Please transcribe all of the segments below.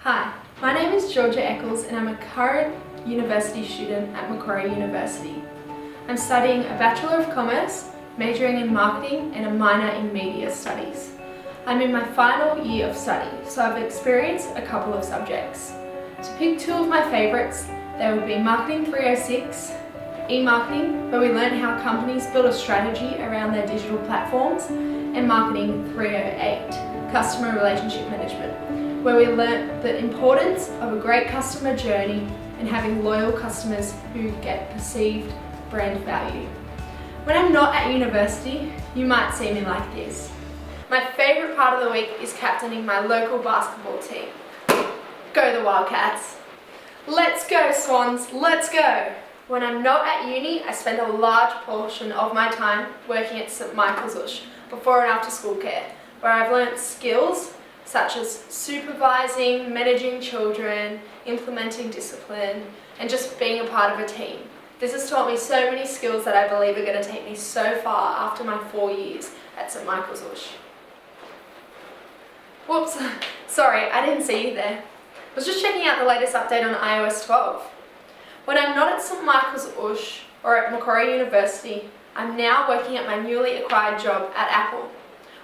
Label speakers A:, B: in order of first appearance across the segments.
A: Hi, my name is Georgia Eccles and I'm a current university student at Macquarie University. I'm studying a Bachelor of Commerce, majoring in marketing and a minor in media studies. I'm in my final year of study, so I've experienced a couple of subjects. To pick two of my favourites, they would be Marketing 306, e-marketing, where we learn how companies build a strategy around their digital platforms, and Marketing 308, Customer Relationship Management, where we learn the importance of a great customer journey and having loyal customers who get perceived brand value. When I'm not at university, you might see me like this. My favourite part of the week is captaining my local basketball team. Go the Wildcats! Let's go Swans, let's go! When I'm not at uni, I spend a large portion of my time working at St Michael's before and after school care, where I've learnt skills such as supervising, managing children, implementing discipline, and just being a part of a team. This has taught me so many skills that I believe are going to take me so far after my 4 years at St Michael's. Whoops, sorry, I didn't see you there. I was just checking out the latest update on iOS 12. When I'm not at St Michael's or at Macquarie University, I'm now working at my newly acquired job at Apple.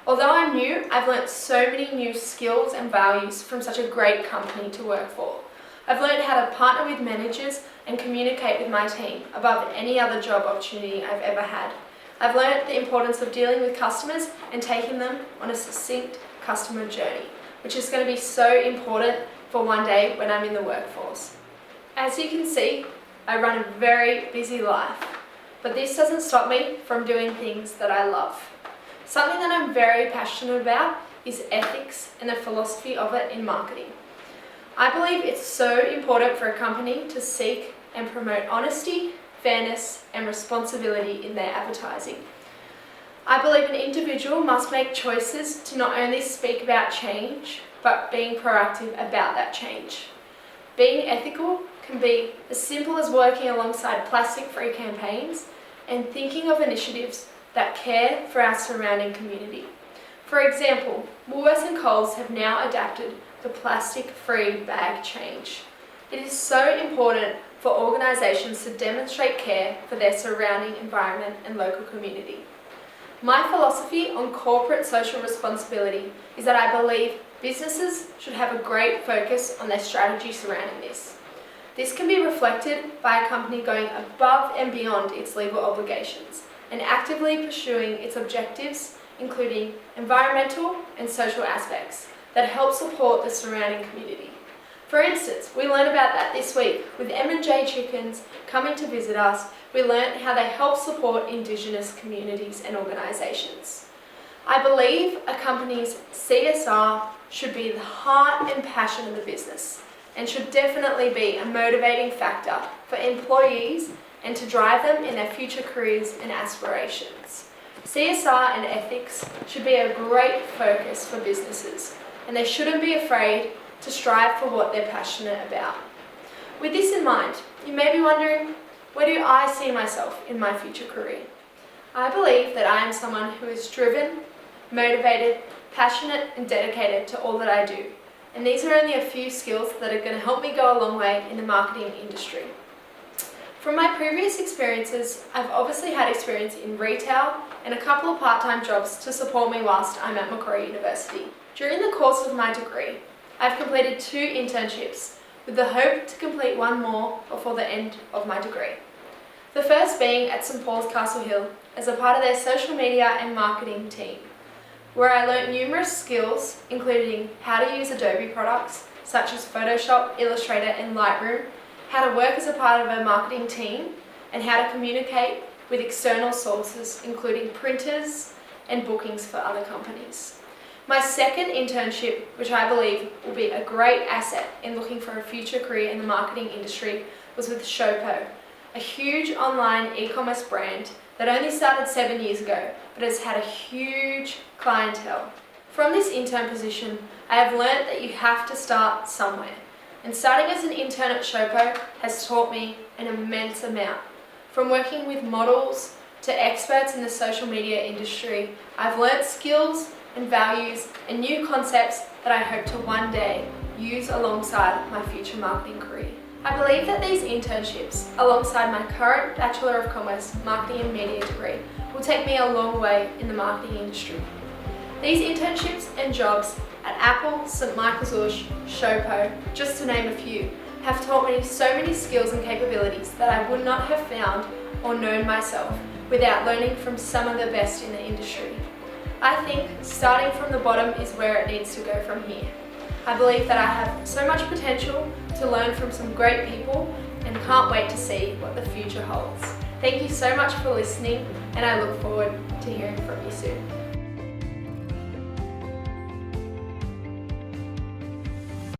A: Although I'm new, I've learnt so many new skills and values from such a great company to work for. I've learned how to partner with managers and communicate with my team above any other job opportunity I've ever had. I've learnt the importance of dealing with customers and taking them on a succinct customer journey, which is going to be so important for one day when I'm in the workforce. As you can see, I run a very busy life, but this doesn't stop me from doing things that I love. Something that I'm very passionate about is ethics and the philosophy of it in marketing. I believe it's so important for a company to seek and promote honesty, fairness, and responsibility in their advertising. I believe an individual must make choices to not only speak about change, but being proactive about that change. Being ethical can be as simple as working alongside plastic-free campaigns and thinking of initiatives that care for our surrounding community. For example, Woolworths and Coles have now adapted the plastic-free bag change. It is so important for organisations to demonstrate care for their surrounding environment and local community. My philosophy on corporate social responsibility is that I believe businesses should have a great focus on their strategy surrounding this. This can be reflected by a company going above and beyond its legal obligations and actively pursuing its objectives, including environmental and social aspects that help support the surrounding community. For instance, we learned about that this week with M&J Chickens coming to visit us. We learned how they help support Indigenous communities and organisations. I believe a company's CSR should be the heart and passion of the business and should definitely be a motivating factor for employees and to drive them in their future careers and aspirations. CSR and ethics should be a great focus for businesses, and they shouldn't be afraid to strive for what they're passionate about. With this in mind, you may be wondering, where do I see myself in my future career? I believe that I am someone who is driven, motivated, passionate and dedicated to all that I do. And these are only a few skills that are going to help me go a long way in the marketing industry. From my previous experiences, I've obviously had experience in retail and a couple of part-time jobs to support me whilst I'm at Macquarie University. During the course of my degree, I've completed 2 internships with the hope to complete one more before the end of my degree. The first being at St Paul's Castle Hill as a part of their social media and marketing team, where I learnt numerous skills including how to use Adobe products such as Photoshop, Illustrator and Lightroom, how to work as a part of a marketing team, and how to communicate with external sources including printers and bookings for other companies. My second internship, which I believe will be a great asset in looking for a future career in the marketing industry, was with Showpo, a huge online e-commerce brand that only started 7 years ago, but has had a huge clientele. From this intern position, I have learnt that you have to start somewhere. And starting as an intern at Showpo has taught me an immense amount. From working with models to experts in the social media industry, I've learnt skills and values and new concepts that I hope to one day use alongside my future marketing career. I believe that these internships, alongside my current Bachelor of Commerce Marketing and Media degree, will take me a long way in the marketing industry. These internships and jobs at Apple, St Michael's Ush, Showpo, just to name a few, have taught me so many skills and capabilities that I would not have found or known myself without learning from some of the best in the industry. I think starting from the bottom is where it needs to go from here. I believe that I have so much potential to learn from some great people and can't wait to see what the future holds. Thank you so much for listening, and I look forward to hearing from you soon.